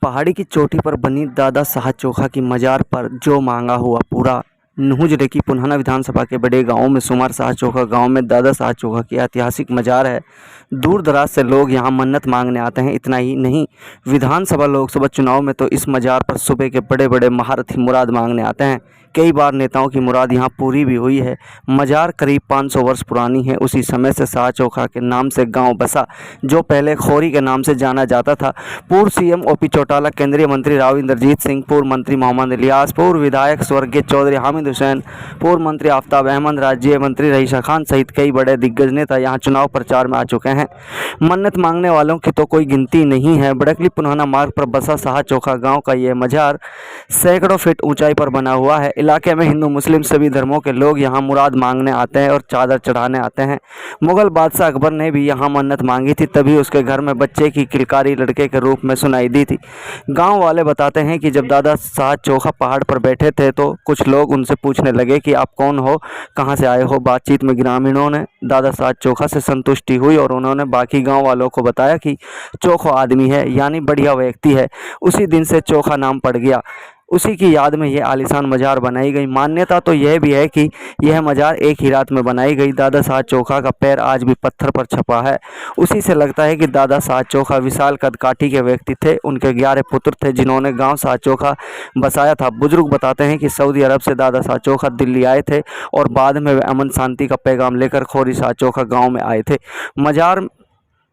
पहाड़ी की चोटी पर बनी दादा साहब चोखा की मजार पर जो मांगा हुआ पूरा। नुह जिले की पुन्हाना विधानसभा के बड़े गांव में सुमार साहब चोखा गांव में दादा साहब चोखा की ऐतिहासिक मजार है। दूर दराज से लोग यहां मन्नत मांगने आते हैं। इतना ही नहीं, विधानसभा लोकसभा चुनाव में तो इस मजार पर सूबे के बड़े बड़े महारथी मुराद मांगने आते हैं। कई बार नेताओं की मुराद यहां पूरी भी हुई है। मजार करीब 500 वर्ष पुरानी है। उसी समय से साहब चोखा के नाम से गांव बसा, जो पहले खोरी के नाम से जाना जाता था। पूर्व सीएम ओपी चौटाला, केंद्रीय मंत्री राव इंद्रजीत सिंह, पूर्व मंत्री मोहम्मद इलियास, पूर्व विधायक स्वर्गीय चौधरी हामिद हुसैन, पूर्व मंत्री आफ्ताब अहमद, राज्य मंत्री रईसा खान सहित कई बड़े दिग्गज नेता यहां चुनाव प्रचार में आ चुके हैं। मन्नत मांगने वालों की तो कोई गिनती नहीं है। बड़कली पुन्हाना मार्ग पर बसा साहब चोखा गांव का यह मजार सैकड़ों फीट ऊंचाई पर बना हुआ है। इलाके में हिंदू मुस्लिम सभी धर्मों के लोग यहां मुराद मांगने आते हैं और चादर चढ़ाने आते हैं। मुगल बादशाह अकबर ने भी यहां मन्नत मांगी थी, तभी उसके घर में बच्चे की किलकारी लड़के के रूप में सुनाई दी थी। गांव वाले बताते हैं कि जब दादा साहब चोखा पहाड़ पर बैठे थे तो कुछ लोग उनसे पूछने लगे कि आप कौन हो, कहां से आए हो। बातचीत में ग्रामीणों ने दादा साहब चोखा से संतुष्टि हुई और उन्होंने बाकी गांव वालों को बताया कि चोखा आदमी है, यानी बढ़िया व्यक्ति है। उसी दिन से चोखा नाम पड़ गया। उसी की याद में यह आलीशान मजार बनाई गई। मान्यता तो यह भी है कि यह मजार एक ही रात में बनाई गई। दादा साहब चोखा का पैर आज भी पत्थर पर छपा है। उसी से लगता है कि दादा साहब चोखा विशाल कद काठी के व्यक्ति थे। उनके 11 पुत्र थे जिन्होंने गांव साहब चोखा बसाया था। बुजुर्ग बताते हैं कि सऊदी अरब से दादा साहब चोखा दिल्ली आए थे और बाद में वे अमन शांति का पैगाम लेकर खोरी साहब चोखा गाँव में आए थे। मजार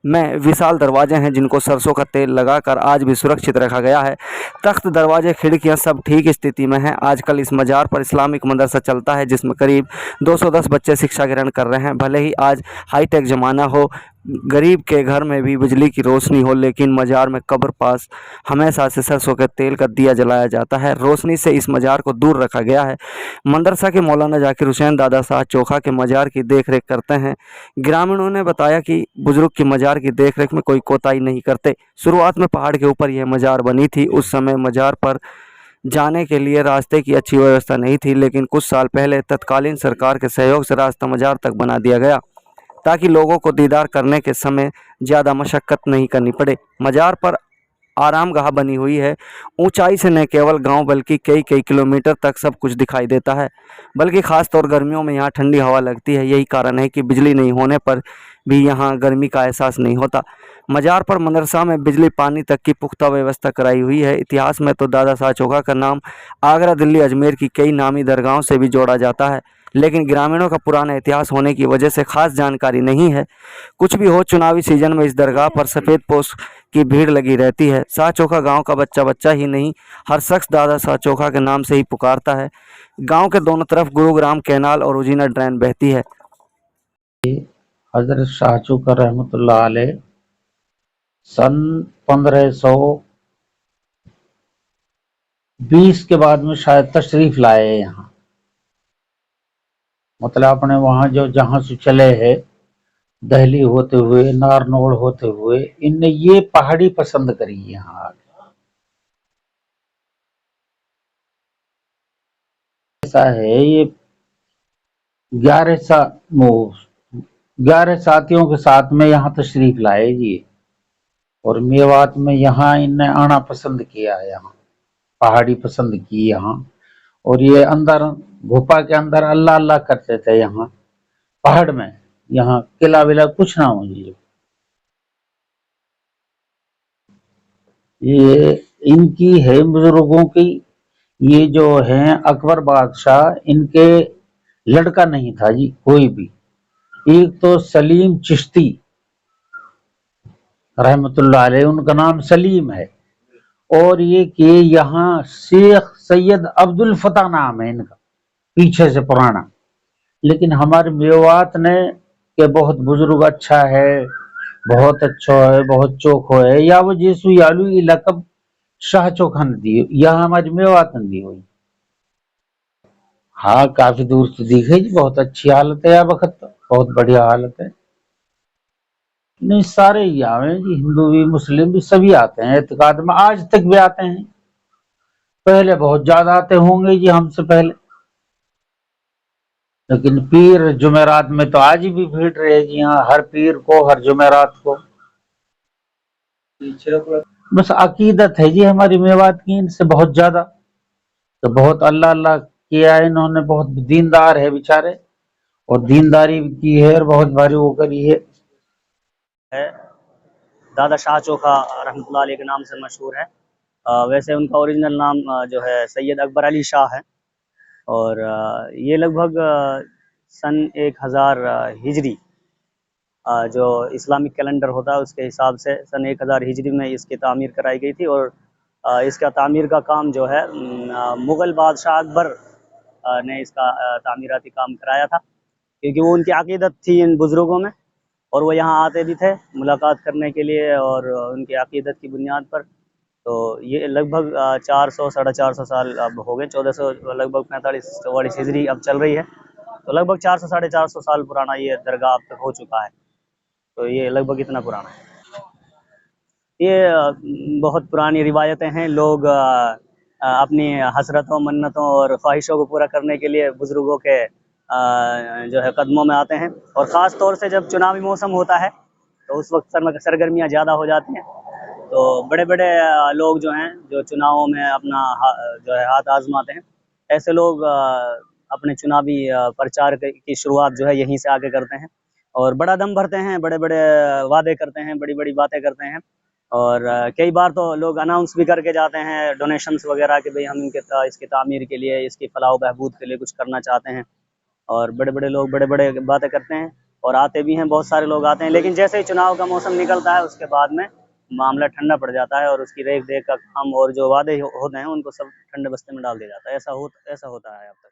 में विशाल दरवाजे हैं जिनको सरसों का तेल लगाकर आज भी सुरक्षित रखा गया है। तख्त, दरवाजे, खिड़कियां सब ठीक स्थिति में हैं। आजकल इस मजार पर इस्लामिक मदरसा चलता है जिसमें करीब 210 बच्चे शिक्षा ग्रहण कर रहे हैं। भले ही आज हाईटेक ज़माना हो, गरीब के घर में भी बिजली की रोशनी हो, लेकिन मजार में कब्र पास हमेशा से सरसों के तेल का दिया जलाया जाता है। रोशनी से इस मजार को दूर रखा गया है। मदरसा के मौलाना जाकिर हुसैन दादा साहब चोखा के मजार की देखरेख करते हैं। ग्रामीणों ने बताया कि बुजुर्ग की मजार की देखरेख में कोई कोताही नहीं करते। शुरुआत में पहाड़ के ऊपर यह मजार बनी थी। उस समय मजार पर जाने के लिए रास्ते की अच्छी व्यवस्था नहीं थी, लेकिन कुछ साल पहले तत्कालीन सरकार के सहयोग से रास्ता मजार तक बना दिया गया ताकि लोगों को दीदार करने के समय ज़्यादा मशक्क़त नहीं करनी पड़े। मजार पर आरामगाह बनी हुई है। ऊंचाई से न केवल गांव बल्कि कई कई किलोमीटर तक सब कुछ दिखाई देता है। बल्कि ख़ास तौर गर्मियों में यहाँ ठंडी हवा लगती है। यही कारण है कि बिजली नहीं होने पर भी यहाँ गर्मी का एहसास नहीं होता। मजार पर मदरसा में बिजली पानी तक की पुख्ता व्यवस्था कराई हुई है। इतिहास में तो दादा साहब चोखा का नाम आगरा, दिल्ली, अजमेर की कई नामी दरगाहों से भी जोड़ा जाता है, लेकिन ग्रामीणों का पुराना इतिहास होने की वजह से खास जानकारी नहीं है। कुछ भी हो, चुनावी सीजन में इस दरगाह पर सफ़ेद पोश की भीड़ लगी रहती है। साहब चोखा गांव का बच्चा बच्चा ही नहीं, हर शख्स दादा साहब चोखा के नाम से ही पुकारता है। गांव के दोनों तरफ गुरुग्राम कैनाल और उजीना ड्रेन बहती है। हजरत शाह चोखा रहमतुल्लाह अलैह सन 1520 के बाद में शायद तशरीफ लाए यहाँ। मतलब अपने वहां जो जहां से चले हैं, दहली होते हुए, नारनौल होते हुए, इनने ये पहाड़ी पसंद करी यहाँ। ऐसा है, ये 11 साथियों के साथ में यहाँ तशरीफ लाए जी, और मेवात में यहाँ इनने आना पसंद किया है। यहाँ पहाड़ी पसंद की यहाँ, और ये अंदर गुफा के अंदर अल्लाह अल्लाह करते थे यहाँ पहाड़ में। यहाँ किला विला कुछ ना हो जी। ये इनकी है बुजुर्गों की। ये जो है अकबर बादशाह, इनके लड़का नहीं था जी कोई भी। एक तो सलीम चिश्ती रहमतुल्लाह अलैह, उनका नाम सलीम है, और ये कि यहाँ शेख सैयद अब्दुल फता नाम है इनका, पीछे से पुराना। लेकिन हमारे मेवात ने के बहुत बुजुर्ग अच्छा है, बहुत अच्छा है, बहुत चोखो है, या वो जेसु यालू ये लकब शाह चोखा ने दी, यह हमारी मेवात ने दी हुई। हाँ, काफी दूर से दिखे जी, बहुत अच्छी हालत है यार, वक्त बहुत बढ़िया हालत है। नहीं, सारे ही आवे जी, हिंदू भी मुस्लिम भी सभी आते हैं एतकाद में, आज तक भी आते हैं। पहले बहुत ज्यादा आते होंगे जी हमसे पहले, लेकिन पीर जुमेरात में तो आज भी भीड़ रहे जी। हाँ, हर पीर को, हर जुमेरात को। बस अकीदत है जी हमारी मेवात की इनसे बहुत ज्यादा। तो बहुत अल्लाह अल्लाह किया है इन्होंने, बहुत दीनदार है बेचारे, और दीनदारी की है और बहुत भारी वो करी है। दादा शाह चोखा रहमतुल्लाह अलैह के नाम से मशहूर है। वैसे उनका ओरिजिनल नाम जो है सैयद अकबर अली शाह है, और ये लगभग सन 1000 हिजरी जो इस्लामिक कैलेंडर होता है उसके हिसाब से सन 1000 हिजरी में इसकी तामीर कराई गई थी। और इसका तामीर का काम जो है मुग़ल बादशाह अकबर ने इसका तामीराती काम कराया था, क्योंकि वो उनकी अक़ीदत थी इन बुज़ुर्गों में, और वो यहाँ आते भी थे मुलाकात करने के लिए और उनकी अक़ीदत की बुनियाद पर। तो ये लगभग 400 साढ़े 400 साल अब हो गए, 1400 लगभग 45-44 हिजरी अब चल रही है, तो लगभग 400 साढ़े 400 साल पुराना ये दरगाह अब तक हो चुका है। तो ये लगभग इतना पुराना है। ये बहुत पुरानी रिवायतें हैं। लोग अपनी हसरतों, मन्नतों और ख्वाहिशों को पूरा करने के लिए बुज़ुर्गों के जो है कदमों में आते हैं, और ख़ास तौर से जब चुनावी मौसम होता है तो उस वक्त सरगर्मियाँ ज़्यादा हो जाती हैं। तो बड़े बड़े लोग जो हैं जो चुनावों में अपना जो है हाथ आजमाते हैं, ऐसे लोग अपने चुनावी प्रचार की शुरुआत जो है यहीं से आके करते हैं, और बड़ा दम भरते हैं, बड़े बड़े वादे करते हैं, बड़ी बड़ी बातें करते हैं, और कई बार तो लोग अनाउंस भी करके जाते हैं डोनेशंस वगैरह कि भाई हम इसकी तामीर के लिए, इसकी फलाह व बहबूद के लिए कुछ करना चाहते हैं। और बड़े बड़े लोग बड़े बड़े बातें करते हैं और आते भी हैं, बहुत सारे लोग आते हैं, लेकिन जैसे ही चुनाव का मौसम निकलता है उसके बाद में मामला ठंडा पड़ जाता है, और उसकी रेख देख का काम और जो वादे होते हैं उनको सब ठंडे बस्ते में डाल दिया जाता है। ऐसा होता है अब तक।